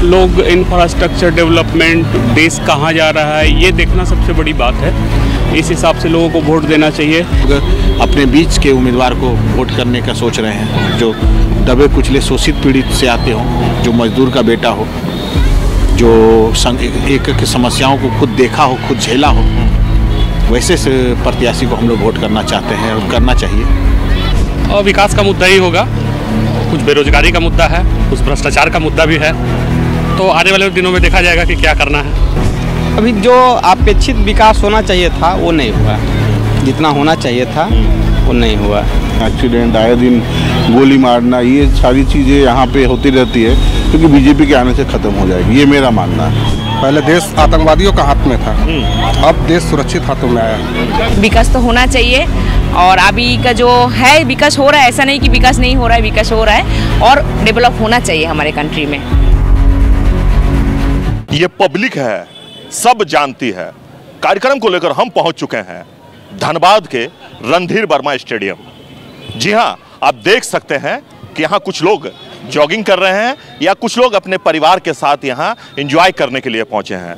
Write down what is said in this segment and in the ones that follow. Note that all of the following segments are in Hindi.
लोग इंफ्रास्ट्रक्चर डेवलपमेंट, देश कहाँ जा रहा है, ये देखना सबसे बड़ी बात है। इस हिसाब से लोगों को वोट देना चाहिए। अपने बीच के उम्मीदवार को वोट करने का सोच रहे हैं, जो दबे कुचले शोषित पीड़ित से आते हों, जो मजदूर का बेटा हो, जो एक समस्याओं को खुद देखा हो, खुद झेला हो, वैसे प्रत्याशी को हम लोग वोट करना चाहते हैं और करना चाहिए। और विकास का मुद्दा ही होगा, कुछ बेरोजगारी का मुद्दा है, कुछ भ्रष्टाचार का मुद्दा भी है, तो आने वाले दिनों में देखा जाएगा कि क्या करना है। अभी जो अपेक्षित विकास होना चाहिए था वो नहीं हुआ, जितना होना चाहिए था वो नहीं हुआ। एक्सीडेंट आए दिन, गोली मारना, ये सारी चीज़ें यहाँ पे होती रहती है, क्योंकि बीजेपी के आने से ख़त्म हो जाएगी, ये मेरा मानना है। पहले देश आतंकवादियों का हाथ में था, अब देश सुरक्षित हाथों में आया। विकास तो होना चाहिए, और अभी का जो है विकास हो रहा है, ऐसा नहीं कि विकास नहीं हो रहा है, विकास हो रहा है और डेवलप होना चाहिए हमारे कंट्री में। ये पब्लिक है, सब जानती है। कार्यक्रम को लेकर हम पहुंच चुके हैं धनबाद के रणधीर वर्मा स्टेडियम। जी हां, आप देख सकते हैं कि यहाँ कुछ लोग जॉगिंग कर रहे हैं या कुछ लोग अपने परिवार के साथ यहाँ एंजॉय करने के लिए पहुंचे हैं।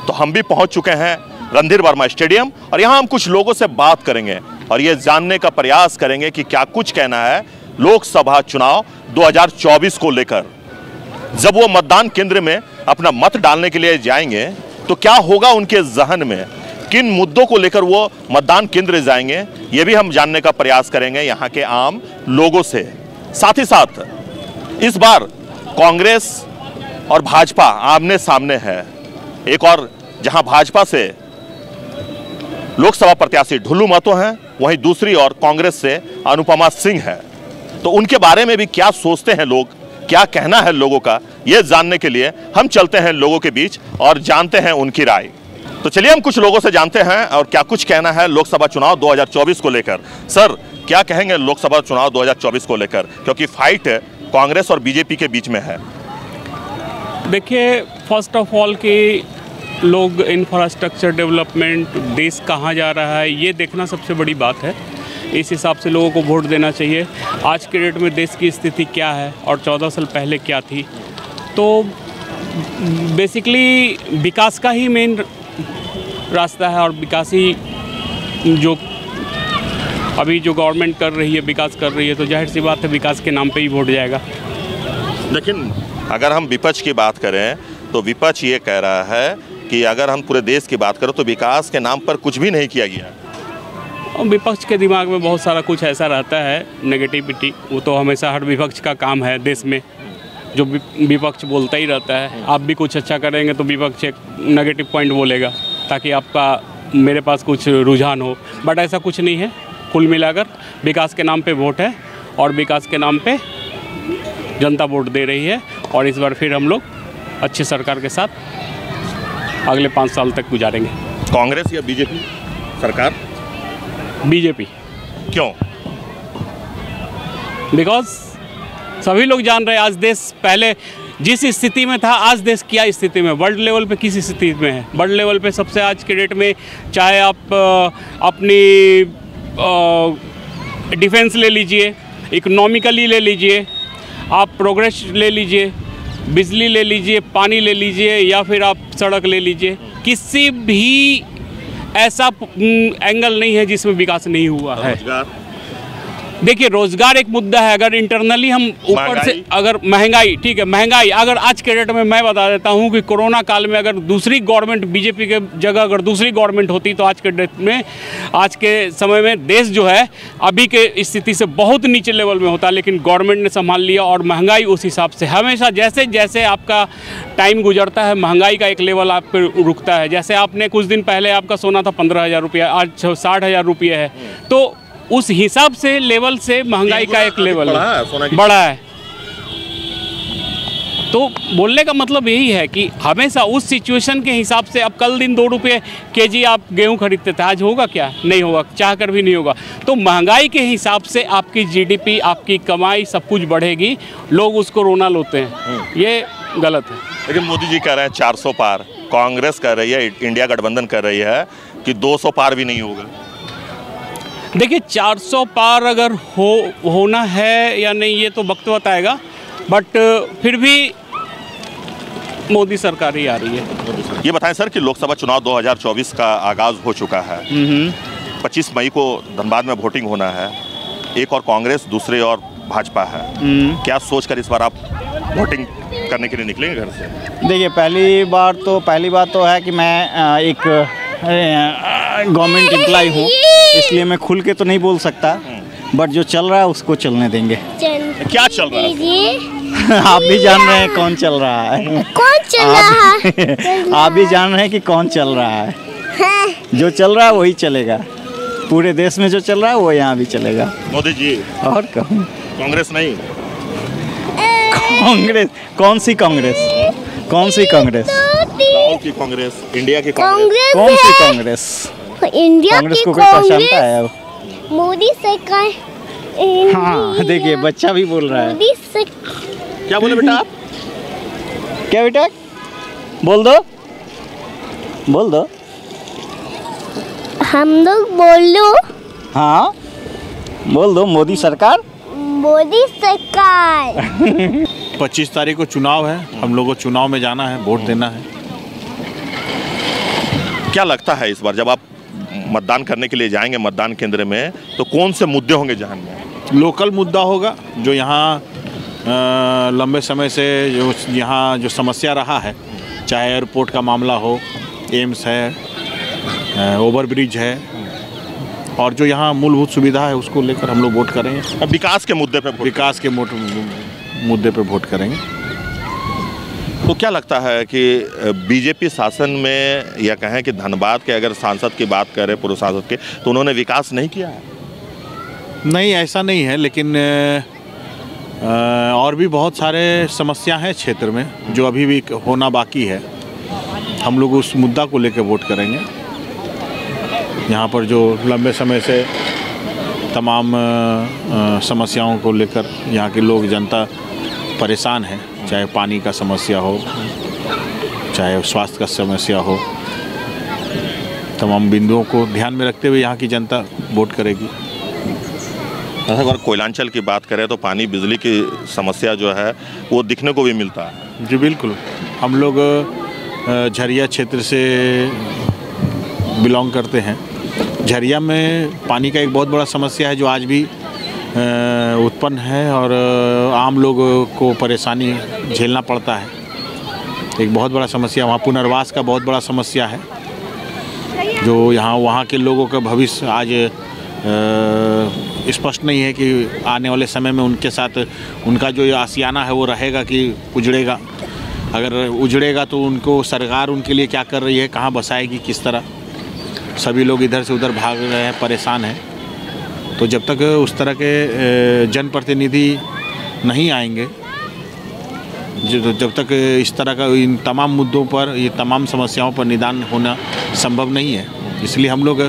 तो हम भी पहुंच चुके हैं रणधीर वर्मा स्टेडियम और यहाँ हम कुछ लोगों से बात करेंगे और ये जानने का प्रयास करेंगे कि क्या कुछ कहना है लोकसभा चुनाव 2024 को लेकर। जब वो मतदान केंद्र में अपना मत डालने के लिए जाएंगे तो क्या होगा उनके जहन में, किन मुद्दों को लेकर वो मतदान केंद्र जाएंगे, ये भी हम जानने का प्रयास करेंगे यहाँ के आम लोगों से। साथ ही साथ इस बार कांग्रेस और भाजपा आमने सामने है। एक और जहां भाजपा से लोकसभा प्रत्याशी ढुल्लू महतो हैं, वहीं दूसरी ओर कांग्रेस से अनुपमा सिंह है। तो उनके बारे में भी क्या सोचते हैं लोग, क्या कहना है लोगों का, यह जानने के लिए हम चलते हैं लोगों के बीच और जानते हैं उनकी राय। तो चलिए हम कुछ लोगों से जानते हैं और क्या कुछ कहना है लोकसभा चुनाव 2024 को लेकर। सर, क्या कहेंगे लोकसभा चुनाव 2024 को लेकर, क्योंकि फाइट कांग्रेस और बीजेपी के बीच में है? देखिए, फर्स्ट ऑफ ऑल कि लोग इंफ्रास्ट्रक्चर डेवलपमेंट, देश कहाँ जा रहा है, ये देखना सबसे बड़ी बात है। इस हिसाब से लोगों को वोट देना चाहिए। आज के डेट में देश की स्थिति क्या है और 14 साल पहले क्या थी, तो बेसिकली विकास का ही मेन रास्ता है और विकास ही जो अभी जो गवर्नमेंट कर रही है, विकास कर रही है, तो जाहिर सी बात है विकास के नाम पे ही वोट जाएगा। लेकिन अगर हम विपक्ष की बात करें तो विपक्ष ये कह रहा है कि अगर हम पूरे देश की बात करें तो विकास के नाम पर कुछ भी नहीं किया गया। और विपक्ष के दिमाग में बहुत सारा कुछ ऐसा रहता है, नेगेटिविटी, वो तो हमेशा हर विपक्ष का काम है देश में, जो विपक्ष बोलता ही रहता है। आप भी कुछ अच्छा करेंगे तो विपक्ष एक नेगेटिव पॉइंट बोलेगा ताकि आपका मेरे पास कुछ रुझान हो, बट ऐसा कुछ नहीं है। कुल मिलाकर विकास के नाम पे वोट है और विकास के नाम पे जनता वोट दे रही है और इस बार फिर हम लोग अच्छी सरकार के साथ अगले 5 साल तक गुजारेंगे। कांग्रेस या बीजेपी सरकार? बीजेपी। क्यों? बिकॉज सभी लोग जान रहे हैं आज देश पहले जिस स्थिति में था, आज देश क्या स्थिति में, वर्ल्ड लेवल पे किस स्थिति में है। वर्ल्ड लेवल पे सबसे आज के डेट में चाहे आप अपनी डिफेंस ले लीजिए, इकोनॉमिकली ले लीजिए, आप प्रोग्रेस ले लीजिए, बिजली ले लीजिए, पानी ले लीजिए, या फिर आप सड़क ले लीजिए, किसी भी ऐसा एंगल नहीं है जिसमें विकास नहीं हुआ है। देखिए, रोजगार एक मुद्दा है। अगर इंटरनली हम ऊपर से, अगर महंगाई, ठीक है, महंगाई अगर आज के डेट में मैं बता देता हूं कि कोरोना काल में अगर दूसरी गवर्नमेंट, बीजेपी के जगह अगर दूसरी गवर्नमेंट होती तो आज के डेट में, आज के समय में देश जो है अभी के स्थिति से बहुत नीचे लेवल में होता, लेकिन गवर्नमेंट ने संभाल लिया और महंगाई उस हिसाब से हमेशा जैसे जैसे आपका टाइम गुजरता है महंगाई का एक लेवल आप पर रुकता है। जैसे आपने कुछ दिन पहले आपका सोना था 15,000 रुपया, आज 60,000 रुपये है, तो उस हिसाब से लेवल से महंगाई का एक लेवल बढ़ा है। तो बोलने का मतलब यही है कि हमेशा उस सिचुएशन के हिसाब से, अब कल दिन 2 रुपये केजी आप गेहूं खरीदते थे, आज होगा क्या? नहीं होगा, चाह कर भी नहीं होगा। तो महंगाई के हिसाब से आपकी जीडीपी, आपकी कमाई, सब कुछ बढ़ेगी, लोग उसको रोना लोते हैं, ये गलत है। लेकिन मोदी जी कह रहे हैं 400 पार, कांग्रेस कह रही है, इंडिया गठबंधन कर रही है कि 200 पार भी नहीं होगा। देखिए, 400 पार अगर होना है या नहीं ये तो वक्त बताएगा, बट फिर भी मोदी सरकार ही आ रही है। ये बताएं सर कि लोकसभा चुनाव 2024 का आगाज हो चुका है। 25 मई को धनबाद में वोटिंग होना है। एक और कांग्रेस, दूसरे और भाजपा है। क्या सोचकर इस बार आप वोटिंग करने के लिए निकलेंगे घर से? देखिए, पहली बात तो है कि मैं एक गवर्नमेंट एम्प्लॉय हूँ, इसलिए मैं खुल के तो नहीं बोल सकता, बट जो चल रहा है उसको चलने देंगे। क्या चल रहा है? आप भी जान रहे हैं कौन चल रहा है। कौन चल रहा है? आप भी जान रहे हैं कि कौन चल रहा है। जो चल रहा है वही चलेगा। पूरे देश में जो चल रहा है वो यहाँ भी चलेगा। मोदी जी और कहूँ कांग्रेस नहीं? कांग्रेस? कौन सी कांग्रेस? कौन सी कांग्रेस? राहुल की कांग्रेस, इंडिया की कांग्रेस। कौन सी कांग्रेस? इंडिया कांग्रेस की को कोई पहचानता है? मोदी सरकार। हाँ, देखिए बच्चा भी बोल रहा है। मोदी सरकार। क्या बोले बेटा आप? क्या बेटा? बोल दो। हम लोग बोलो। हाँ, बोल दो। मोदी सरकार। 25 तारीख को चुनाव है। हम लोगों को चुनाव में जाना है, वोट देना है। क्या लगता है इस बार जब आप मतदान करने के लिए जाएंगे मतदान केंद्र में, तो कौन से मुद्दे होंगे जहां में? लोकल मुद्दा होगा जो यहाँ लंबे समय से जो समस्या रहा है, चाहे एयरपोर्ट का मामला हो, एम्स है, ओवरब्रिज है, और जो यहाँ मूलभूत सुविधा है उसको लेकर हम लोग वोट करेंगे। अब विकास के मुद्दे पे वोट करेंगे। तो क्या लगता है कि बीजेपी शासन में, या कहें कि धनबाद के अगर सांसद की बात करें, पूर्व सांसद के, तो उन्होंने विकास नहीं किया है? नहीं, ऐसा नहीं है, लेकिन और भी बहुत सारे समस्या हैं क्षेत्र में जो अभी भी होना बाकी है। हम लोग उस मुद्दा को लेकर वोट करेंगे। यहाँ पर जो लंबे समय से तमाम समस्याओं को लेकर यहाँ के लोग, जनता परेशान है, चाहे पानी का समस्या हो, चाहे स्वास्थ्य का समस्या हो, तमाम बिंदुओं को ध्यान में रखते हुए यहाँ की जनता वोट करेगी। अगर कोयलांचल की बात करें तो पानी, बिजली की समस्या जो है वो दिखने को भी मिलता है। जी बिल्कुल। हम लोग झरिया क्षेत्र से बिलोंग करते हैं। झरिया में पानी का एक बहुत बड़ा समस्या है जो आज भी उत्पन्न है, और आम लोगों को परेशानी झेलना पड़ता है। एक बहुत बड़ा समस्या वहाँ पुनर्वास का बहुत बड़ा समस्या है, जो वहाँ के लोगों का भविष्य आज स्पष्ट नहीं है कि आने वाले समय में उनके साथ उनका जो आशियाना है वो रहेगा कि उजड़ेगा। अगर उजड़ेगा तो उनको सरकार उनके लिए क्या कर रही है, कहाँ बसाएगी, किस तरह। सभी लोग इधर से उधर भाग रहे हैं, परेशान हैं। तो जब तक उस तरह के जनप्रतिनिधि नहीं आएंगे, जब तक इस तरह का इन तमाम मुद्दों पर, ये तमाम समस्याओं पर निदान होना संभव नहीं है। इसलिए हम लोग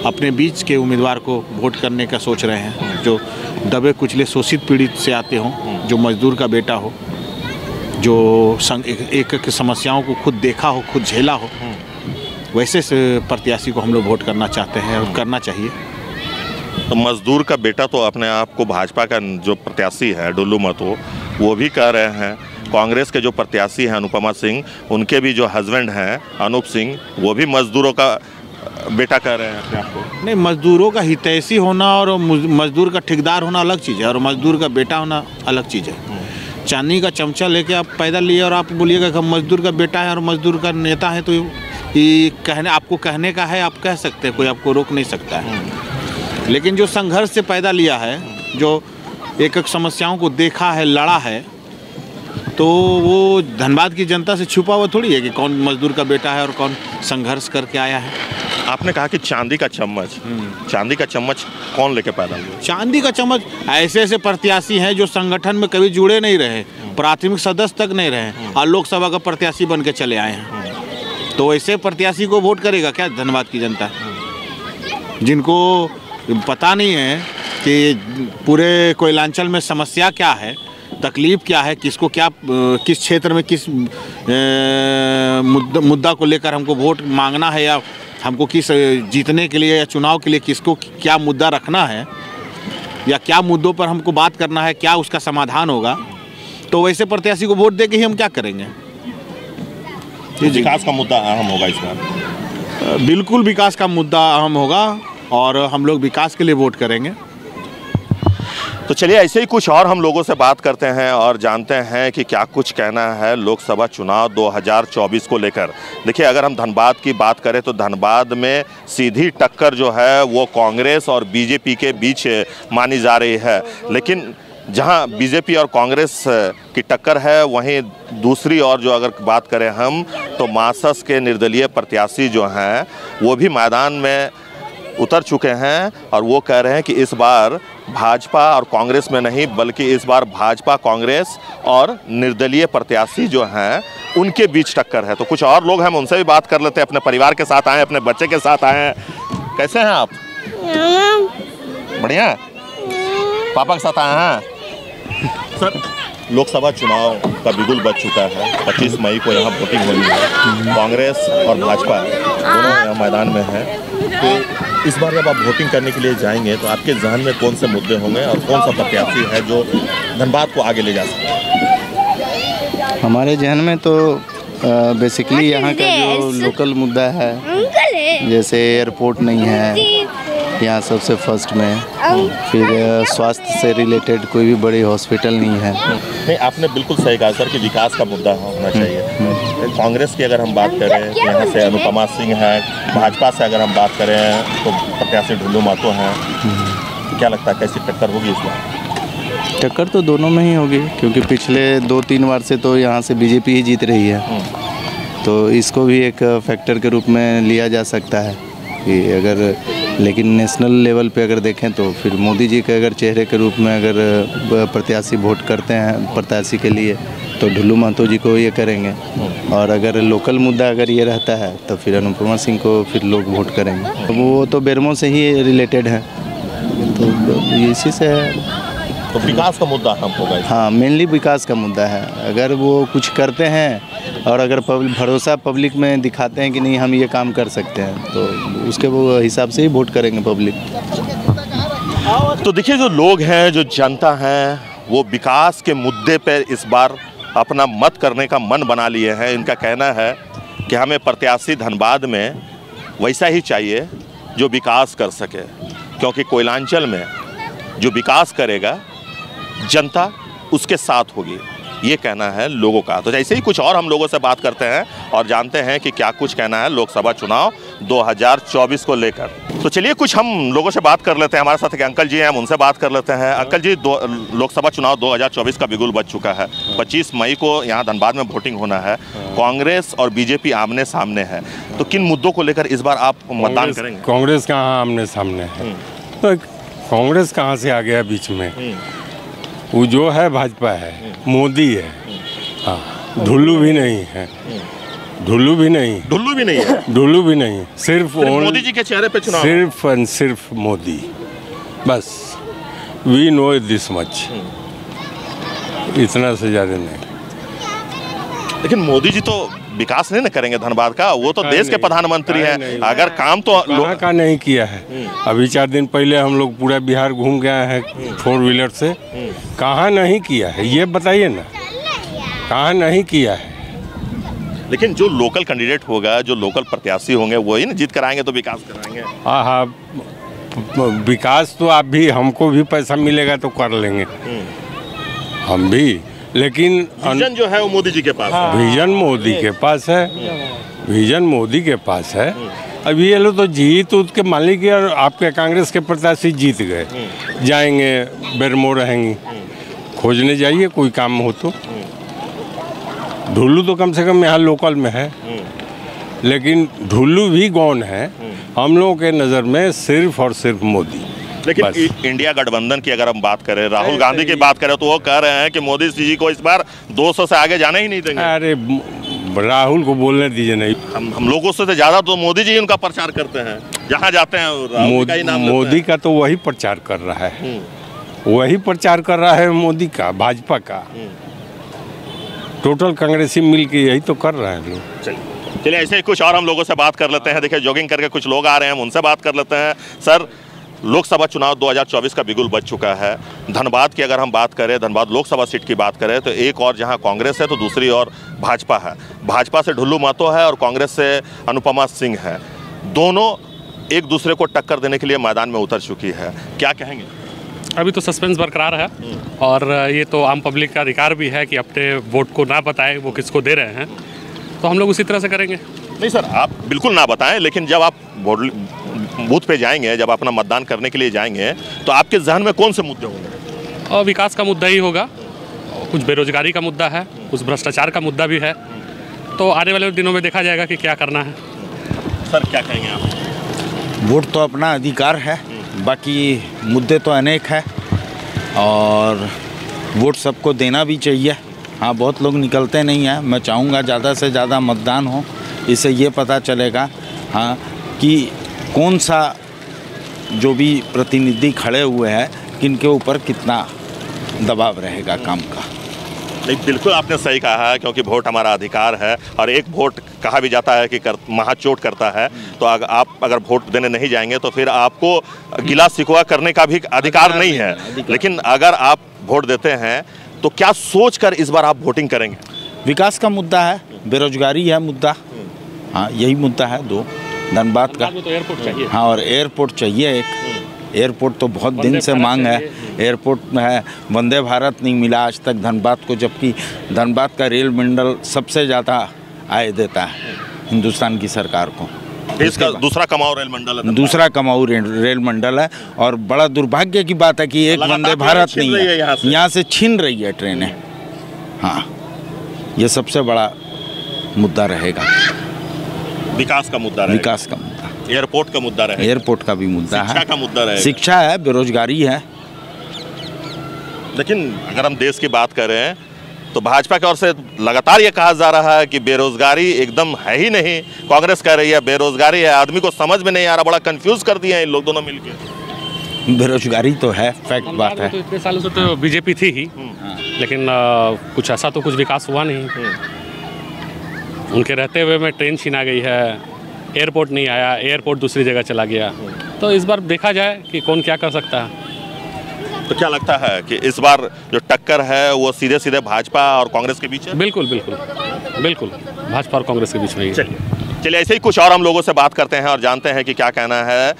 अपने बीच के उम्मीदवार को वोट करने का सोच रहे हैं, जो दबे कुचले शोषित पीड़ित से आते हों, जो मजदूर का बेटा हो, जो एक समस्याओं को खुद देखा हो, खुद झेला हो, वैसे प्रत्याशी को हम लोग वोट करना चाहते हैं और करना चाहिए। तो मजदूर का बेटा तो अपने आप को भाजपा का जो प्रत्याशी है डुल्लू महतो वो भी कह रहे हैं। कांग्रेस के जो प्रत्याशी हैं अनुपमा सिंह, उनके भी जो हस्बैंड हैं अनूप सिंह, वो भी मजदूरों का बेटा कह रहे हैं अपने आप को। नहीं, मजदूरों का हितैषी होना और मजदूर का ठेकेदार होना अलग चीज़ है, और मजदूर का बेटा होना अलग चीज़ है। चांदी का चमचा लेके आप पैदा लिए और आप बोलिएगा कि मजदूर का बेटा है और मजदूर का नेता है, तो ये आपको कहने का है, आप कह सकते हैं, कोई आपको रोक नहीं सकता है। लेकिन जो संघर्ष से पैदा लिया है, जो एक एक समस्याओं को देखा है, लड़ा है, तो वो धनबाद की जनता से छुपा हुआ थोड़ी है कि कौन मजदूर का बेटा है और कौन संघर्ष करके आया है। आपने कहा कि चांदी का चम्मच कौन लेके पैदा हुआ? चांदी का चम्मच ऐसे ऐसे प्रत्याशी हैं जो संगठन में कभी जुड़े नहीं रहे, प्राथमिक सदस्य तक नहीं रहे, और लोकसभा का प्रत्याशी बन के चले आए हैं। तो ऐसे प्रत्याशी को वोट करेगा क्या धनबाद की जनता? जिनको पता नहीं है कि पूरे कोयलांचल में समस्या क्या है, तकलीफ क्या है, किसको क्या, किस क्षेत्र में किस मुद्दा को लेकर हमको वोट मांगना है, या हमको किस जीतने के लिए या चुनाव के लिए किसको क्या मुद्दा रखना है, या क्या मुद्दों पर हमको बात करना है, क्या उसका समाधान होगा, तो वैसे प्रत्याशी को वोट दे के ही हम क्या करेंगे। विकास का मुद्दा अहम होगा इस बार। बिल्कुल विकास का मुद्दा अहम होगा और हम लोग विकास के लिए वोट करेंगे। तो चलिए ऐसे ही कुछ और हम लोगों से बात करते हैं और जानते हैं कि क्या कुछ कहना है लोकसभा चुनाव 2024 को लेकर। देखिए, अगर हम धनबाद की बात करें तो धनबाद में सीधी टक्कर जो है वो कांग्रेस और बीजेपी के बीच मानी जा रही है, लेकिन जहां बीजेपी और कांग्रेस की टक्कर है वहीं दूसरी ओर जो अगर बात करें हम तो मार्क्सवादी के निर्दलीय प्रत्याशी जो हैं वो भी मैदान में उतर चुके हैं और वो कह रहे हैं कि इस बार भाजपा और कांग्रेस में नहीं बल्कि इस बार भाजपा, कांग्रेस और निर्दलीय प्रत्याशी जो हैं उनके बीच टक्कर है। तो कुछ और लोग हैं, हम उनसे भी बात कर लेते हैं। अपने परिवार के साथ आए, अपने बच्चे के साथ आए हैं। कैसे हैं आप? बढ़िया। पापा के साथ आए हैं। सर, लोकसभा चुनाव का बिगुल बज चुका है। 25 मई को यहाँ वोटिंग होनी है। कांग्रेस और भाजपा दोनों यहाँ मैदान में हैं। तो इस बार जब आप वोटिंग करने के लिए जाएंगे तो आपके जहन में कौन से मुद्दे होंगे और कौन सा प्रत्याशी है जो धनबाद को आगे ले जा सकता है? हमारे जहन में तो बेसिकली यहाँ का जो लोकल मुद्दा है, जैसे एयरपोर्ट नहीं है यहाँ सबसे फर्स्ट में, फिर स्वास्थ्य से रिलेटेड कोई भी बड़ी हॉस्पिटल नहीं है। नहीं, आपने बिल्कुल सही कहा सर कि विकास का मुद्दा होना चाहिए। कांग्रेस की अगर हम बात करें तो यहाँ से अनुपमा सिंह है, भाजपा से अगर हम बात करें तो प्रत्याशी ढुल्लू महतो हैं। तो क्या लगता है कैसी टक्कर होगी इस बार? टक्कर तो दोनों में ही होगी, क्योंकि पिछले 2-3 बार से तो यहाँ से बीजेपी ही जीत रही है। तो इसको भी एक फैक्टर के रूप में लिया जा सकता है कि अगर, लेकिन नेशनल लेवल पे अगर देखें तो फिर मोदी जी के अगर चेहरे के रूप में अगर प्रत्याशी वोट करते हैं प्रत्याशी के लिए तो ढुल्लू महतो जी को ये करेंगे, और अगर लोकल मुद्दा अगर ये रहता है तो फिर अनुपमा सिंह को फिर लोग वोट करेंगे। तो वो तो बेरमो से ही रिलेटेड है, तो इसी से है। तो विकास का मुद्दा हम होगा। हाँ, मेनली विकास का मुद्दा है। अगर वो कुछ करते हैं और अगर भरोसा पब्लिक में दिखाते हैं कि नहीं हम ये काम कर सकते हैं तो उसके वो हिसाब से ही वोट करेंगे पब्लिक। तो देखिए, जो लोग हैं, जो जनता है, वो विकास के मुद्दे पर इस बार अपना मत करने का मन बना लिए हैं। इनका कहना है कि हमें प्रत्याशी धनबाद में वैसा ही चाहिए जो विकास कर सके, क्योंकि कोयलांचल में जो विकास करेगा जनता उसके साथ होगी, ये कहना है लोगों का। तो ऐसे ही कुछ और हम लोगों से बात करते हैं और जानते हैं कि क्या कुछ कहना है लोकसभा चुनाव 2024 को लेकर। तो चलिए कुछ हम लोगों से बात कर लेते हैं। हमारे साथ एक अंकल जी हैं, हम उनसे बात कर लेते हैं। अंकल जी, लोकसभा चुनाव 2024 का बिगुल बज चुका है। 25 मई को यहाँ धनबाद में वोटिंग होना है। कांग्रेस और बीजेपी आमने सामने है, तो किन मुद्दों को लेकर इस बार आप मतदान करेंगे? कांग्रेस कहाँ आमने सामने है? तो कांग्रेस कहाँ से आ गया बीच में? वो जो है भाजपा है, मोदी है। हाँ, ढुल्लू भी नहीं है। ढुल्लू भी नहीं है। ढुल्लू भी नहीं, सिर्फ मोदी जी के चेहरे पे चुनाव, सिर्फ एंड सिर्फ मोदी, बस। वी नो दिस मच, इतना से ज़्यादा नहीं। लेकिन मोदी जी तो विकास नहीं न करेंगे धनबाद का, वो तो देश के प्रधानमंत्री हैं। अगर काम तो कहाँ का नहीं किया है। अभी 4 दिन पहले हम लोग पूरा बिहार घूम गए हैं 4 व्हीलर से। कहाँ नहीं किया है ये बताइए ना, कहाँ नहीं किया है। लेकिन जो लोकल कैंडिडेट होगा, जो लोकल प्रत्याशी होंगे, वही ना जीत कराएंगे तो विकास कराएंगे। हाँ, विकास तो आप भी, हमको भी पैसा मिलेगा तो कर लेंगे हम भी, लेकिन विजन जो है वो मोदी जी के पास है। विजन मोदी के पास है, विजन मोदी के पास है। अब ये लोग तो जीत उत के मालिक और आपके कांग्रेस के प्रत्याशी जीत गए, जाएंगे बेरमो रहेंगी, खोजने जाइए कोई काम हो तो। ढुल्लू तो कम से कम यहाँ लोकल में है, लेकिन ढुल्लू भी गौन है हम लोगों के नज़र में सिर्फ और सिर्फ मोदी। लेकिन इंडिया गठबंधन की अगर हम बात करें, राहुल गांधी की बात करें, तो वो कह रहे हैं कि मोदी जी को इस बार 200 से आगे जाने ही नहीं देंगे। अरे राहुल को बोलने दीजिए। नहीं, हम लोगों से ज़्यादा तो मोदी जी उनका प्रचार करते हैं, जहाँ जाते हैं मोदी का तो वही प्रचार कर रहा है, वही प्रचार कर रहा है मोदी का, भाजपा का। टोटल कांग्रेसी मिल के यही तो कर रहे हैं लोग। चलिए ऐसे ही कुछ और हम लोगों से बात कर लेते हैं। देखिए, जॉगिंग करके कुछ लोग आ रहे हैं, हम उनसे बात कर लेते हैं। सर, लोकसभा चुनाव 2024 का बिगुल बज चुका है। धनबाद की अगर हम बात करें, धनबाद लोकसभा सीट की बात करें, तो एक और जहां कांग्रेस है तो दूसरी और भाजपा है। भाजपा से ढुल्लू महतो है और कांग्रेस से अनुपमा सिंह है। दोनों एक दूसरे को टक्कर देने के लिए मैदान में उतर चुकी है। क्या कहेंगे? अभी तो सस्पेंस बरकरार है और ये तो आम पब्लिक का अधिकार भी है कि अपने वोट को ना बताएं वो किसको दे रहे हैं, तो हम लोग उसी तरह से करेंगे। नहीं सर, आप बिल्कुल ना बताएं, लेकिन जब आप बूथ पे जाएंगे, जब अपना मतदान करने के लिए जाएंगे, तो आपके जहन में कौन से मुद्दे होंगे? और विकास का मुद्दा ही होगा, कुछ बेरोजगारी का मुद्दा है, कुछ भ्रष्टाचार का मुद्दा भी है। तो आने वाले दिनों में देखा जाएगा कि क्या करना है। सर क्या कहेंगे आप? वोट तो अपना अधिकार है, बाकी मुद्दे तो अनेक है और वोट सबको देना भी चाहिए। हाँ, बहुत लोग निकलते नहीं हैं। मैं चाहूँगा ज़्यादा से ज़्यादा मतदान हो, इससे ये पता चलेगा हाँ कि कौन सा जो भी प्रतिनिधि खड़े हुए हैं किनके ऊपर कितना दबाव रहेगा काम का। नहीं, बिल्कुल आपने सही कहा है, क्योंकि वोट हमारा अधिकार है और एक वोट कहा भी जाता है कि महाचोट करता है। तो आप अगर वोट देने नहीं जाएंगे तो फिर आपको गिला शिकवा करने का भी अधिकार नहीं है। लेकिन अगर आप वोट देते हैं तो क्या सोचकर इस बार आप वोटिंग करेंगे? विकास का मुद्दा है, बेरोजगारी है मुद्दा, हाँ यही मुद्दा है दो। धनबाद का तो एयरपोर्ट चाहिए। हाँ, और एयरपोर्ट चाहिए एक। एयरपोर्ट तो बहुत दिन से मांग है। एयरपोर्ट में है, वंदे भारत नहीं मिला आज तक धनबाद को, जबकि धनबाद का रेल मंडल सबसे ज़्यादा आय देता है हिंदुस्तान की सरकार को। इसका दूसरा कमाऊ रेल मंडल है। दूसरा कमाऊ रेल मंडल है और बड़ा दुर्भाग्य की बात है कि एक वंदे भारत नहीं है, यहाँ से छीन रही है ट्रेनें। हाँ, ये सबसे बड़ा मुद्दा रहेगा। विकास का मुद्दा रहेगा। विकास का मुद्दा, एयरपोर्ट का मुद्दा रहेगा। एयरपोर्ट का भी मुद्दा है, शिक्षा का मुद्दा रहेगा। शिक्षा है, बेरोजगारी है। लेकिन अगर हम देश की बात करें तो भाजपा की ओर से लगातार ये कहा जा रहा है कि बेरोजगारी एकदम है ही नहीं। कांग्रेस कह रही है बेरोजगारी है, आदमी को समझ में नहीं आ रहा, बड़ा कंफ्यूज कर दिए हैं इन लोग दोनों मिलकर। बेरोजगारी तो है, फैक्ट बात है। तो इतने सालों से तो बीजेपी थी ही, लेकिन कुछ ऐसा तो कुछ विकास हुआ नहीं। उनके रहते हुए में ट्रेन छीना गई है, एयरपोर्ट नहीं आया, एयरपोर्ट दूसरी जगह चला गया। तो इस बार देखा जाए कि कौन क्या कर सकता है। तो क्या लगता है कि इस बार जो टक्कर है वो सीधे सीधे भाजपा और कांग्रेस के बीच है? बिल्कुल बिल्कुल बिल्कुल, भाजपा और कांग्रेस के बीच में ही। चलिए ऐसे ही कुछ और हम लोगों से बात करते हैं और जानते हैं कि क्या कहना है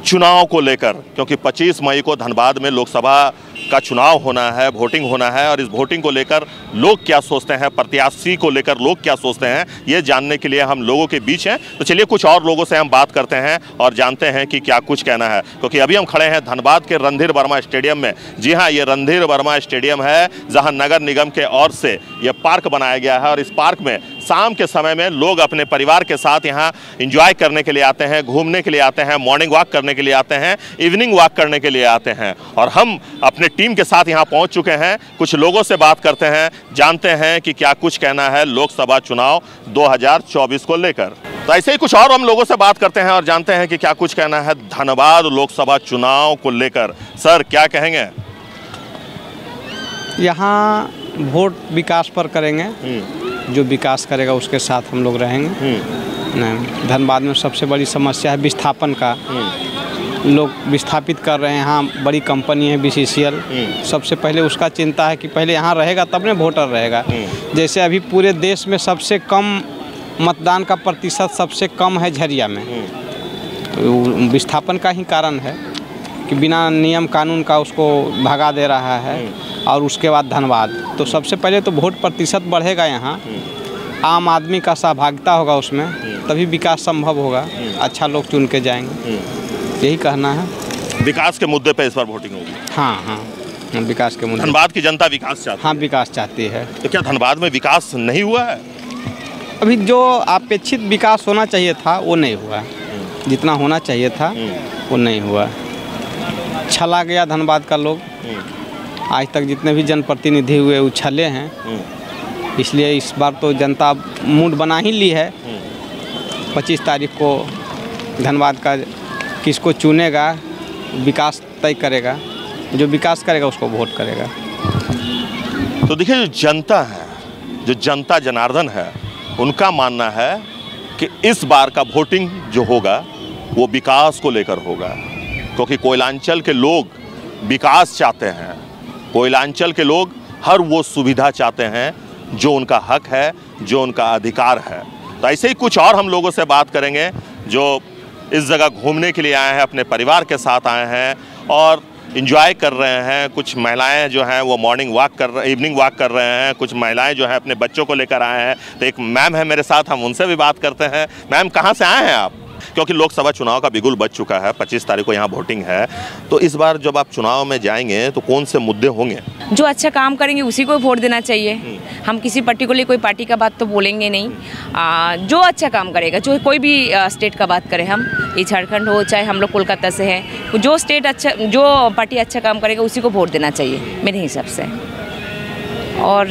चुनाव को लेकर, क्योंकि 25 मई को धनबाद में लोकसभा का चुनाव होना है, वोटिंग होना है और इस वोटिंग को लेकर लोग क्या सोचते हैं, प्रत्याशी को लेकर लोग क्या सोचते हैं, ये जानने के लिए हम लोगों के बीच हैं। तो चलिए कुछ और लोगों से हम बात करते हैं और जानते हैं कि क्या कुछ कहना है, क्योंकि अभी हम खड़े हैं धनबाद के रणधीर वर्मा स्टेडियम में। जी हाँ, ये रणधीर वर्मा स्टेडियम है जहाँ नगर निगम के ओर से ये पार्क बनाया गया है और इस पार्क में शाम के समय में लोग अपने परिवार के साथ यहाँ इंजॉय करने के लिए आते हैं, घूमने के लिए आते हैं, मॉर्निंग वॉक करने के लिए आते हैं, इवनिंग वॉक करने के लिए आते हैं। और हम अपने टीम के साथ यहाँ पहुँच चुके हैं, कुछ लोगों से बात करते हैं, जानते हैं कि क्या कुछ कहना है लोकसभा चुनाव 2024 को लेकर। तो ऐसे ही कुछ और हम लोगों से बात करते हैं और जानते हैं कि क्या कुछ कहना है धनबाद लोकसभा चुनाव को लेकर। सर क्या कहेंगे? यहाँ वोट विकास पर करेंगे, जो विकास करेगा उसके साथ हम लोग रहेंगे। धनबाद में सबसे बड़ी समस्या है विस्थापन का। लोग विस्थापित कर रहे हैं, यहाँ बड़ी कंपनी है BCCL, सबसे पहले उसका चिंता है कि पहले यहाँ रहेगा तब ना वोटर रहेगा। जैसे अभी पूरे देश में सबसे कम मतदान का प्रतिशत सबसे कम है झरिया में, विस्थापन का ही कारण है कि बिना नियम कानून का उसको भगा दे रहा है। और उसके बाद धनबाद, तो सबसे पहले तो वोट प्रतिशत बढ़ेगा यहाँ, आम आदमी का सहभागिता होगा उसमें, तभी विकास संभव होगा, अच्छा लोग चुन के जाएंगे। यही कहना है। विकास के मुद्दे पे इस बार वोटिंग होगी? हाँ, विकास के मुद्दे। धनबाद की जनता विकास चाहती है? हाँ, विकास चाहती है। तो क्या धनबाद में विकास नहीं हुआ है? अभी जो अपेक्षित विकास होना चाहिए था वो नहीं हुआ, जितना होना चाहिए था वो नहीं हुआ। छला गया धनबाद का लोग, आज तक जितने भी जनप्रतिनिधि हुए वो छले हैं, इसलिए इस बार तो जनता मूड बना ही ली है। 25 तारीख को धनबाद का किसको चुनेगा, विकास तय करेगा, जो विकास करेगा उसको वोट करेगा। तो देखिए जो जनता है, जो जनता जनार्दन है, उनका मानना है कि इस बार का वोटिंग जो होगा वो विकास को लेकर होगा, क्योंकि कोयलांचल के लोग विकास चाहते हैं, कोयलांचल के लोग हर वो सुविधा चाहते हैं जो उनका हक है, जो उनका अधिकार है। तो ऐसे ही कुछ और हम लोगों से बात करेंगे जो इस जगह घूमने के लिए आए हैं, अपने परिवार के साथ आए हैं और एंजॉय कर रहे हैं। कुछ महिलाएं जो हैं वो इवनिंग वॉक कर रहे हैं, कुछ महिलाएं जो हैं अपने बच्चों को लेकर आए हैं। तो एक मैम है मेरे साथ, हम उनसे भी बात करते हैं। मैम, कहाँ से आए हैं आप? क्योंकि लोकसभा चुनाव का बिगुल बज चुका है, 25 तारीख को यहाँ वोटिंग है, तो इस बार जब आप चुनाव में जाएंगे तो कौन से मुद्दे होंगे? जो अच्छा काम करेंगे उसी को वोट देना चाहिए। हम किसी पर्टिकुलर कोई पार्टी का बात तो बोलेंगे नहीं। जो अच्छा काम करेगा, जो कोई भी स्टेट का बात करें, हम ये झारखंड हो चाहे हम लोग कोलकाता से हैं, जो स्टेट अच्छा, जो पार्टी अच्छा काम करेगा उसी को वोट देना चाहिए मेरे हिसाब से। और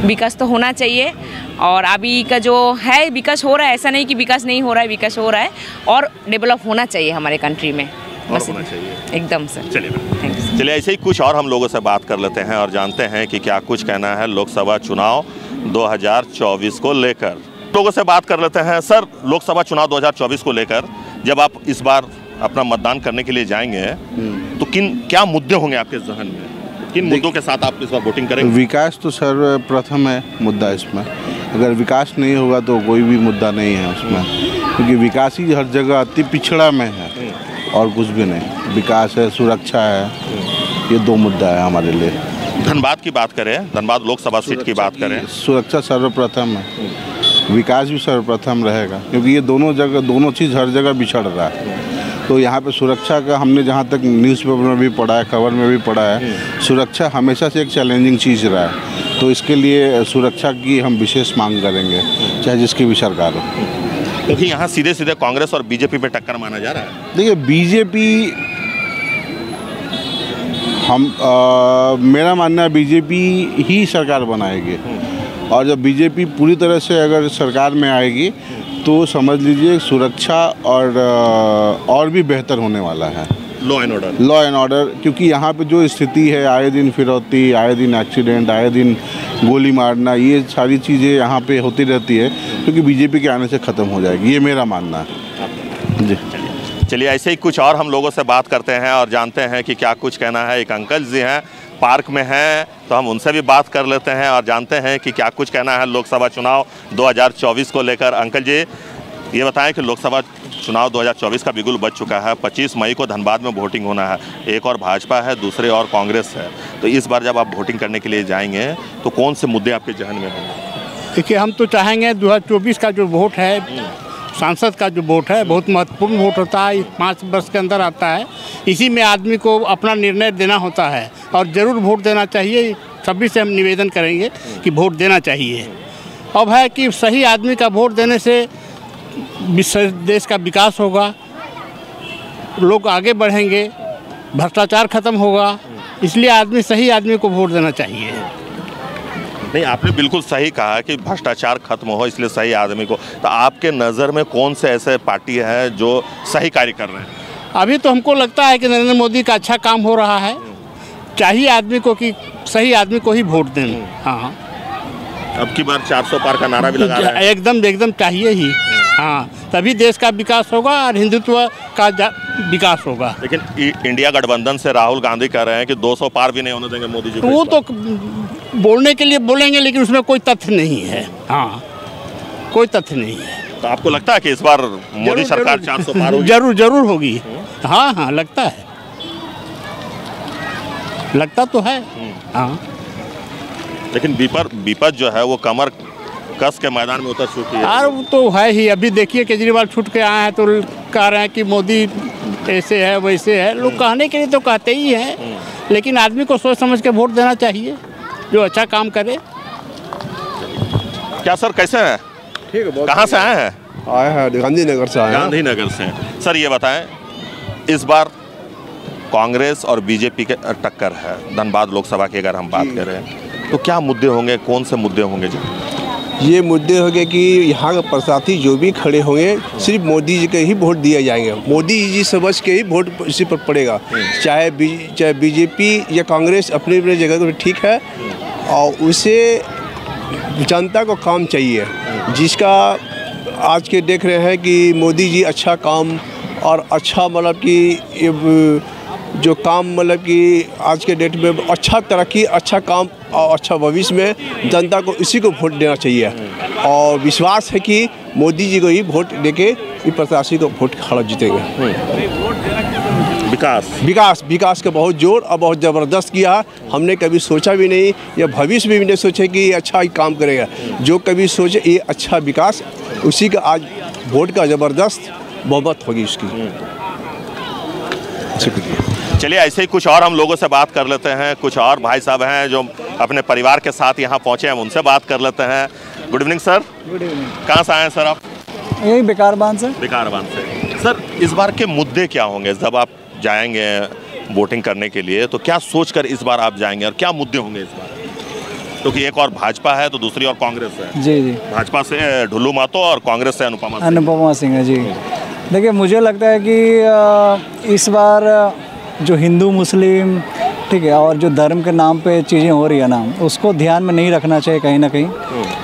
विकास तो होना चाहिए, और अभी का जो है विकास हो रहा है, ऐसा नहीं कि विकास नहीं हो रहा है, विकास हो रहा है और डेवलप होना चाहिए हमारे कंट्री में, बस होना चाहिए एकदम से। चलिए ऐसे ही कुछ और हम लोगों से बात कर लेते हैं और जानते हैं कि क्या कुछ कहना है लोकसभा चुनाव 2024 को लेकर। लोगों से बात कर लेते हैं। सर, लोकसभा चुनाव 2024 को लेकर जब आप इस बार अपना मतदान करने के लिए जाएंगे तो क्या मुद्दे होंगे आपके जहन में? किन मुद्दों के साथ आप इस बार वोटिंग करेंगे? विकास तो सर्वप्रथम है मुद्दा इसमें। अगर विकास नहीं होगा तो कोई भी मुद्दा नहीं है उसमें, क्योंकि विकास ही हर जगह अति पिछड़ा में है और कुछ भी नहीं। विकास है, सुरक्षा है, ये दो मुद्दा है हमारे लिए। धनबाद की बात करें, धनबाद लोकसभा सीट की बात करें, सुरक्षा सर्वप्रथम है, विकास भी सर्वप्रथम रहेगा, क्योंकि ये दोनों चीज़ हर जगह बिछड़ रहा है। तो यहाँ पे सुरक्षा का हमने जहाँ तक न्यूज़पेपर में भी पढ़ा है, खबर में भी पढ़ा है, सुरक्षा हमेशा से एक चैलेंजिंग चीज़ रहा है। तो इसके लिए सुरक्षा की हम विशेष मांग करेंगे, चाहे जिसकी भी सरकार हो। क्योंकि यहाँ सीधे सीधे कांग्रेस और बीजेपी पे टक्कर माना जा रहा है। देखिए, बीजेपी मेरा मानना है बीजेपी ही सरकार बनाएगी, और जब बीजेपी पूरी तरह से अगर सरकार में आएगी तो समझ लीजिए सुरक्षा और भी बेहतर होने वाला है। लॉ एंड ऑर्डर, क्योंकि यहाँ पे जो स्थिति है, आए दिन फिरौती, आए दिन एक्सीडेंट, आए दिन गोली मारना, ये सारी चीज़ें यहाँ पे होती रहती है, क्योंकि बीजेपी के आने से ख़त्म हो जाएगी, ये मेरा मानना है जी। चलिए ऐसे ही कुछ और हम लोगों से बात करते हैं और जानते हैं कि क्या कुछ कहना है। एक अंकल जी हैं, पार्क में हैं, तो हम उनसे भी बात कर लेते हैं और जानते हैं कि क्या कुछ कहना है लोकसभा चुनाव 2024 को लेकर। अंकल जी, ये बताएं कि लोकसभा चुनाव 2024 का बिगुल बज चुका है, 25 मई को धनबाद में वोटिंग होना है। एक और भाजपा है, दूसरे और कांग्रेस है। तो इस बार जब आप वोटिंग करने के लिए जाएंगे तो कौन से मुद्दे आपके जहन में होंगे? देखिए, हम तो चाहेंगे 2024 का जो वोट है, सांसद का जो वोट है, बहुत महत्वपूर्ण वोट होता है, 5 वर्ष के अंदर आता है। इसी में आदमी को अपना निर्णय देना होता है और ज़रूर वोट देना चाहिए। सभी से हम निवेदन करेंगे कि वोट देना चाहिए। अब है कि सही आदमी का वोट देने से देश का विकास होगा, लोग आगे बढ़ेंगे, भ्रष्टाचार खत्म होगा, इसलिए सही आदमी को वोट देना चाहिए। नहीं, आपने बिल्कुल सही कहा कि भ्रष्टाचार खत्म हो, इसलिए सही आदमी को। तो आपके नज़र में कौन से ऐसे पार्टी है जो सही कार्य कर रहे हैं? अभी तो हमको लगता है कि नरेंद्र मोदी का अच्छा काम हो रहा है। चाहिए आदमी को कि सही आदमी को ही वोट दें। हाँ, अब की बार 400 पार का नारा भी लगा रहा है। एकदम चाहिए ही। हाँ, तभी देश का विकास होगा और हिंदुत्व का विकास होगा। लेकिन इंडिया गठबंधन से राहुल गांधी कह रहे हैं कि 200 पार भी नहीं होने देंगे मोदी जी को। वो तो बोलने के लिए बोलेंगे, लेकिन उसमें कोई तथ्य नहीं है। हाँ, कोई तथ्य नहीं है। तो आपको लगता है कि इस बार मोदी सरकार 400 पार होगी? जरूर होगी। हाँ, लगता है, लगता तो है। हाँ, लेकिन विपक्ष जो है वो कमर कस के मैदान में उतर चुकी है। यार, वो तो है ही। अभी देखिए, केजरीवाल छूट के आए हैं तो कह रहे हैं कि मोदी ऐसे है वैसे है। लोग कहने के लिए तो कहते ही हैं, लेकिन आदमी को सोच समझ के वोट देना चाहिए, जो अच्छा काम करे। क्या सर, कैसे हैं? ठीक है। कहाँ से आए हैं? आए हैं गांधीनगर से। आए गांधीनगर से। सर, ये बताएं, इस बार कांग्रेस और बीजेपी के टक्कर है धनबाद लोकसभा की, अगर हम बात करें तो क्या मुद्दे होंगे, कौन से मुद्दे होंगे जी? ये मुद्दे होंगे कि यहाँ के प्रत्याशी जो भी खड़े होंगे, सिर्फ मोदी जी के ही वोट दिए जाएंगे। मोदी जी समझ के ही वोट इसी पर पड़ेगा। चाहे बीजेपी या कांग्रेस अपनी अपनी जगह तो ठीक है, और उसे जनता को काम चाहिए, जिसका आज के देख रहे हैं कि मोदी जी अच्छा काम और अच्छा मतलब कि जो काम मतलब कि आज के डेट में अच्छा तरक्की, अच्छा काम और अच्छा भविष्य में जनता को इसी को वोट देना चाहिए। और विश्वास है कि मोदी जी को ही वोट देके इस प्रत्याशी को वोट खड़ा जीतेंगे। विकास का बहुत जोर और बहुत ज़बरदस्त किया। हमने कभी सोचा भी नहीं या भविष्य में भी नहीं सोचे कि ये अच्छा ही काम करेगा। जो कभी सोचे ये अच्छा विकास, उसी का आज वोट का ज़बरदस्त बहुमत होगी उसकी। चलिए ऐसे ही कुछ और हम लोगों से बात कर लेते हैं। कुछ और भाई साहब हैं जो अपने परिवार के साथ यहाँ पहुँचे हैं, उनसे बात कर लेते हैं। Good evening sir. Good evening. कहाँ से आए हैं सर आप? यही बिकारबान से। बिकारबान से। सर इस बार के मुद्दे क्या होंगे जब आप जाएंगे वोटिंग करने के लिए, तो क्या सोचकर इस बार आप जाएंगे और क्या मुद्दे होंगे इस बार? क्योंकि एक और भाजपा है तो दूसरी और कांग्रेस है। जी जी। भाजपा से ढुल्लू महतो और कांग्रेस से अनुपमा सिंह है जी। देखिए मुझे लगता है कि इस बार जो हिंदू मुस्लिम, ठीक है, और जो धर्म के नाम पे चीज़ें हो रही है ना, उसको ध्यान में नहीं रखना चाहिए कहीं ना कहीं।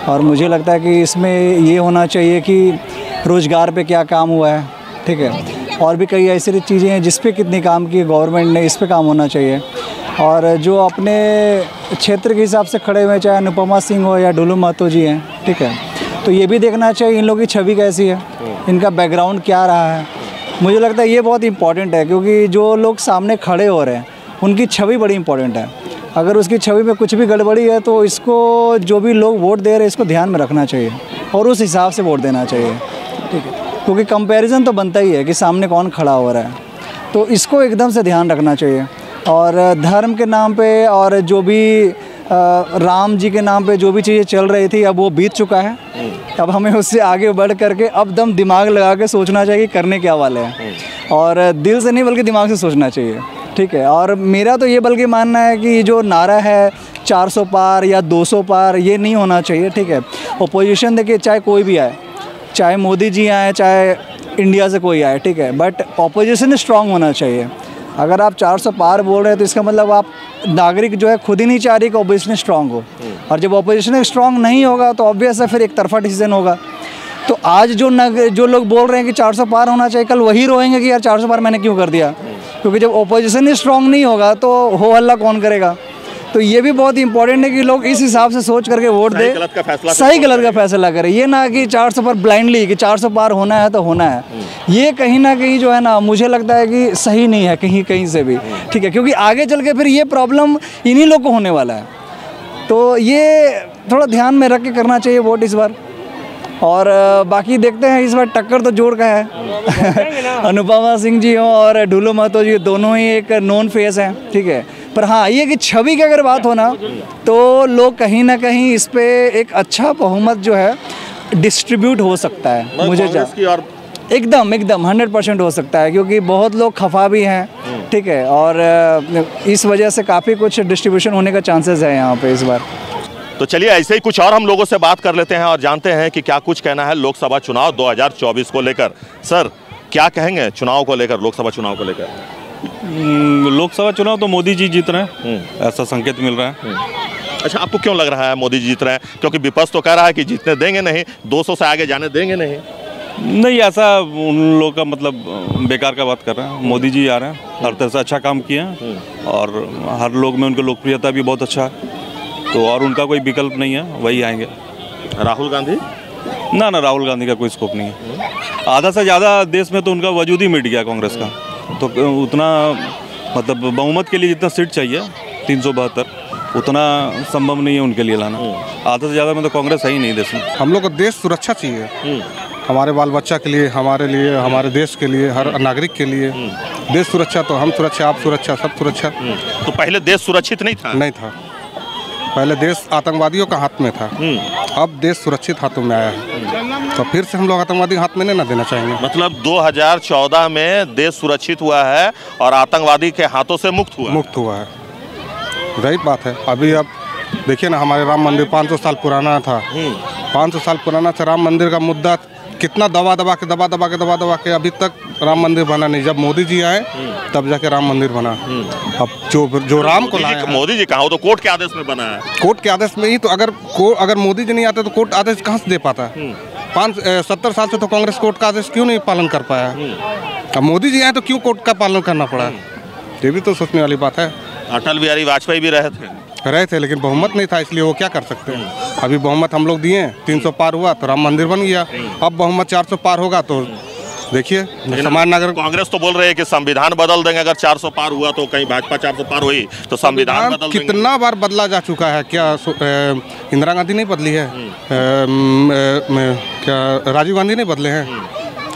और मुझे लगता है कि इसमें ये होना चाहिए कि रोज़गार पे क्या काम हुआ है, ठीक है, और भी कई ऐसी चीज़ें हैं जिस पे कितनी काम की गवर्नमेंट ने, इस पे काम होना चाहिए। और जो अपने क्षेत्र के हिसाब से खड़े हुए, चाहे अनुपमा सिंह हो या ढुल्लू महतो जी हैं, ठीक है, तो ये भी देखना चाहिए इन लोगों की छवि कैसी है, इनका बैकग्राउंड क्या रहा है। मुझे लगता है ये बहुत इंपॉर्टेंट है, क्योंकि जो लोग सामने खड़े हो रहे हैं उनकी छवि बड़ी इंपॉर्टेंट है। अगर उसकी छवि में कुछ भी गड़बड़ी है तो इसको जो भी लोग वोट दे रहे हैं इसको ध्यान में रखना चाहिए और उस हिसाब से वोट देना चाहिए, ठीक है, क्योंकि कंपैरिजन तो बनता ही है कि सामने कौन खड़ा हो रहा है, तो इसको एकदम से ध्यान रखना चाहिए। और धर्म के नाम पे और जो भी राम जी के नाम पे जो भी चीज़ें चल रही थी अब वो बीत चुका है। अब हमें उससे आगे बढ़ करके अब दम दिमाग लगा के सोचना चाहिए कि करने क्या वाले हैं, और दिल से नहीं बल्कि दिमाग से सोचना चाहिए, ठीक है। और मेरा तो ये बल्कि मानना है कि जो नारा है 400 पार या 200 पार, ये नहीं होना चाहिए, ठीक है। ओपोजिशन देखिए चाहे कोई भी आए, चाहे मोदी जी आए, चाहे इंडिया से कोई आए, ठीक है, बट ओपोजिशन स्ट्रांग होना चाहिए। अगर आप 400 पार बोल रहे हैं तो इसका मतलब आप नागरिक जो है खुद ही नहीं चाह रही कि ओपोजिशन स्ट्रांग हो, और जब ओपोजिशन स्ट्रांग नहीं होगा तो ऑब्वियस है फिर एक तरफा डिसीजन होगा। तो आज जो लोग बोल रहे हैं कि 400 पार होना चाहिए, कल वही रोएंगे कि यार 400 पार मैंने क्यों कर दिया, क्योंकि जब ओपोजिशन ही स्ट्रांग नहीं होगा तो हो हल्ला कौन करेगा। तो ये भी बहुत इंपॉर्टेंट है कि लोग इस हिसाब से सोच करके वोट दे, सही गलत का फैसला करें। ये ना कि 400 पर ब्लाइंडली कि 400 पार होना है तो होना है, ये कहीं ना कहीं जो है ना मुझे लगता है कि सही नहीं है कहीं से भी, ठीक है, क्योंकि आगे चल के फिर ये प्रॉब्लम इन्हीं लोग को होने वाला है। तो ये थोड़ा ध्यान में रख के करना चाहिए वोट इस बार। और बाकी देखते हैं इस बार टक्कर तो जोर का है अनुपमा सिंह जी हो और ढुल्लू महतो जी, दोनों ही एक नॉन फेस हैं, ठीक है। पर हाँ ये कि छवि की अगर बात हो ना तो लोग कहीं ना कहीं इस पे एक अच्छा बहुमत जो है डिस्ट्रीब्यूट हो सकता है। मुझे एकदम 100% हो सकता है, क्योंकि बहुत लोग खफा भी हैं, ठीक है, और इस वजह से काफ़ी कुछ डिस्ट्रीब्यूशन होने का चांसेस है यहाँ पे इस बार। तो चलिए ऐसे ही कुछ और हम लोगों से बात कर लेते हैं और जानते हैं कि क्या कुछ कहना है लोकसभा चुनाव 2024 को लेकर। सर क्या कहेंगे चुनाव को लेकर, लोकसभा चुनाव को लेकर? लोकसभा चुनाव तो मोदी जी जीत रहे हैं, ऐसा संकेत मिल रहा है। अच्छा आपको क्यों लग रहा है मोदी जी जीत रहे हैं? क्योंकि विपक्ष तो कह रहा है कि जीतने देंगे नहीं, 200 से आगे जाने देंगे नहीं। नहीं, ऐसा उन लोगों का मतलब बेकार का बात कर रहे हैं। मोदी जी आ रहे हैं, हर तरह से अच्छा काम किया है और हर लोग में उनकी लोकप्रियता भी बहुत अच्छा है, तो और उनका कोई विकल्प नहीं है, वही आएंगे। राहुल गांधी? ना राहुल गांधी का कोई स्कोप नहीं है। आधा से ज़्यादा देश में तो उनका वजूद ही मिट गया कांग्रेस का, तो उतना मतलब बहुमत के लिए जितना सीट चाहिए 372 उतना संभव नहीं है उनके लिए लाना। आधा से ज़्यादा में तो कांग्रेस है ही नहीं देश में। हम लोग को देश सुरक्षा चाहिए, हमारे बाल बच्चा के लिए, हमारे लिए, हमारे देश के लिए, हर नागरिक के लिए। देश सुरक्षा तो हम सुरक्षा, आप सुरक्षा, सब सुरक्षा। तो पहले देश सुरक्षित नहीं था? नहीं था, पहले देश आतंकवादियों का हाथ में था, अब देश सुरक्षित हाथों में आया है, तो फिर से हम लोग आतंकवादी हाथ में नहीं ना देना चाहेंगे। मतलब 2014 में देश सुरक्षित हुआ है और आतंकवादी के हाथों से मुक्त हुआ है। रही बात है अभी, अब देखिए ना हमारे राम मंदिर 500 साल पुराना था, 500 साल पुराना था राम मंदिर का मुद्दा, कितना दबा दबा के अभी तक राम मंदिर बना नहीं। जब मोदी जी आए तब जाके राम मंदिर बना। अब जो राम को लाया, मोदी जी कहा, वो तो कोर्ट के आदेश में बना है। कोर्ट के आदेश में ही तो, अगर मोदी जी नहीं आते तो कोर्ट आदेश कहाँ से दे पाता? 70 साल से तो कांग्रेस कोर्ट का आदेश क्यों नहीं पालन कर पाया? अब मोदी जी आए तो क्यों कोर्ट का पालन करना पड़ा? ये भी तो सोचने वाली बात है। अटल बिहारी वाजपेयी भी रहे थे, लेकिन बहुमत नहीं था, इसलिए वो क्या कर सकते हैं। अभी बहुमत हम लोग दिए, 300 पार हुआ तो राम मंदिर बन गया। अब बहुमत 400 पार होगा तो देखिए समान नागरिक। कांग्रेस तो बोल रहे हैं कि संविधान बदल देंगे, अगर 400 पार हुआ तो कहीं भाजपा 400 पार हुई तो संविधान बदल देंगे। कितना बार बदला जा चुका है, क्या इंदिरा गांधी नहीं बदली है, क्या राजीव गांधी नहीं बदले हैं,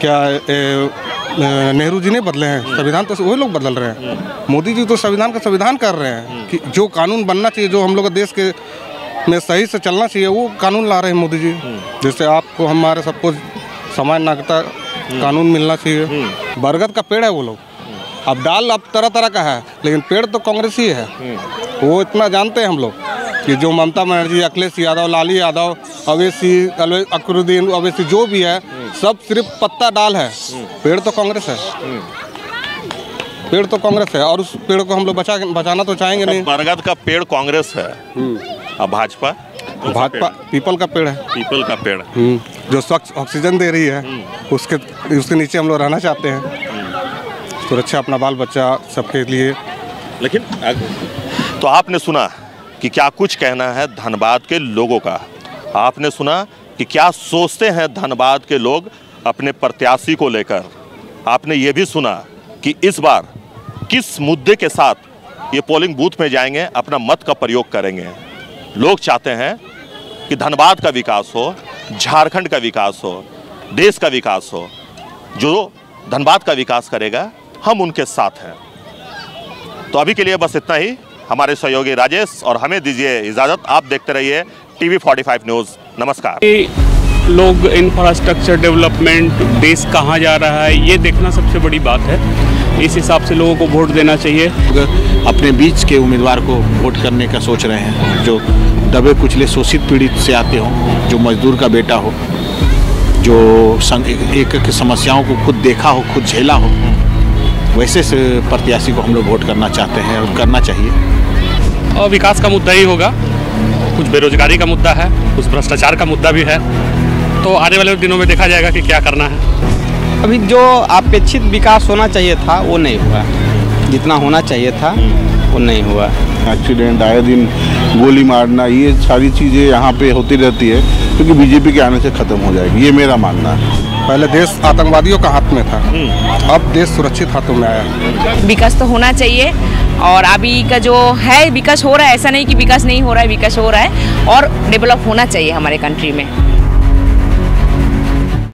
क्या नेहरू जी नहीं बदले हैं। संविधान तो वही लोग बदल रहे हैं। मोदी जी तो संविधान का संविधान कर रहे हैं कि जो कानून बनना चाहिए, जो हम लोग देश के में सही से चलना चाहिए, वो कानून ला रहे हैं मोदी जी। जैसे आपको हमारे सबको समान नागरिकता कानून मिलना चाहिए। बरगद का पेड़ है वो लोग, अब डाल अब तरह तरह का है, लेकिन पेड़ तो कांग्रेस ही है। वो इतना जानते हैं हम लोग कि जो ममता बनर्जी, अखिलेश यादव, लाली यादव, अवैसी, अकरुद्दीन अवैसी जो भी है, सब सिर्फ पत्ता डाल है। पेड़ तो कांग्रेस है, पेड़ तो कांग्रेस है, और उस पेड़ को हम लोग बचाना तो चाहेंगे नहीं। बरगद का पेड़ कांग्रेस है, अब भाजपा पीपल का पेड़ है। पीपल का पेड़ जो स्वच्छ ऑक्सीजन दे रही है, उसके नीचे हम लोग रहना चाहते हैं। सुरक्षा अपना बाल बच्चा सबके लिए। लेकिन तो आपने सुना कि क्या कुछ कहना है धनबाद के लोगों का, आपने सुना कि क्या सोचते हैं धनबाद के लोग अपने प्रत्याशी को लेकर, आपने ये भी सुना कि इस बार किस मुद्दे के साथ ये पोलिंग बूथ में जाएंगे, अपना मत का प्रयोग करेंगे। लोग चाहते हैं कि धनबाद का विकास हो, झारखंड का विकास हो, देश का विकास हो। जो धनबाद का विकास करेगा, हम उनके साथ हैं। तो अभी के लिए बस इतना ही। हमारे सहयोगी राजेश और हमें दीजिए इजाज़त। आप देखते रहिए TV 45 न्यूज़। नमस्कार। लोग इंफ्रास्ट्रक्चर डेवलपमेंट, देश कहाँ जा रहा है, ये देखना सबसे बड़ी बात है। इस हिसाब से लोगों को वोट देना चाहिए। अपने बीच के उम्मीदवार को वोट करने का सोच रहे हैं, जो दबे कुचले शोषित पीड़ित से आते हों, जो मजदूर का बेटा हो, जो एक एक समस्याओं को खुद देखा हो, खुद झेला हो, वैसे से प्रत्याशी को हम लोग वोट करना चाहते हैं और करना चाहिए। और विकास का मुद्दा ही होगा, कुछ बेरोजगारी का मुद्दा है, कुछ भ्रष्टाचार का मुद्दा भी है। तो आने वाले दिनों में देखा जाएगा कि क्या करना है। अभी जो अपेक्षित विकास होना चाहिए था वो नहीं हुआ, जितना होना चाहिए था वो नहीं हुआ। एक्सीडेंट आए दिन, गोली मारना, ये सारी चीज़ें यहाँ पे होती रहती है, क्योंकि बीजेपी के आने से ख़त्म हो जाएगी, ये मेरा मानना है। पहले देश आतंकवादियों का हाथ में था, अब देश सुरक्षित हाथों में आया। विकास तो होना चाहिए, और अभी का जो है विकास हो रहा है, ऐसा नहीं कि विकास नहीं हो रहा है, विकास हो रहा है और डेवलप होना चाहिए हमारे कंट्री में।